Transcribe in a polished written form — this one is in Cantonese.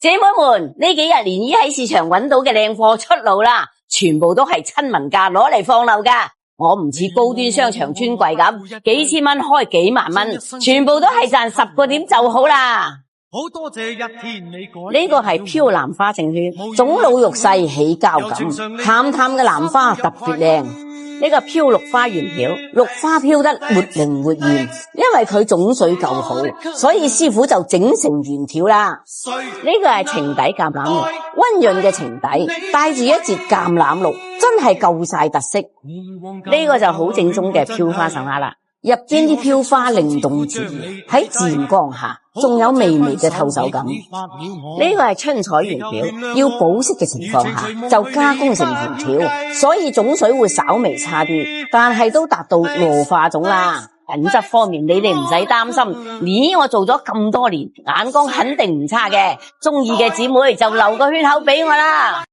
姐妹們，呢幾日連姨喺市場揾到嘅靚貨出爐啦，全部都係親民價攞嚟放漏噶。我唔似高端商場專櫃咁，幾千蚊開幾萬蚊，全部都係賺10個點就好啦。好多謝一天你改。呢個係飄蘭花證券，種老玉細起膠感，淡淡嘅蘭花特別靚。呢個飄綠花原條，綠花飄得活靈活現，因為佢種水夠好，所以師傅就整成圓條啦。呢個係情底橄欖綠，溫潤嘅情底，帶住一截橄欖綠，真係夠晒特色。呢個就好正宗嘅飄花手鐲啦，入邊啲飄花靈動自然，喺自然光下，仲有微微嘅透手感。呢個係春彩圓條，要保濕嘅情況下就加工成圓條，所以種水會稍微差啲，但係都達到螺化種啦。品質方面你哋唔使擔心，咦，我做咗咁多年，眼光肯定唔差嘅。中意嘅姊妹就留個圈口俾我啦。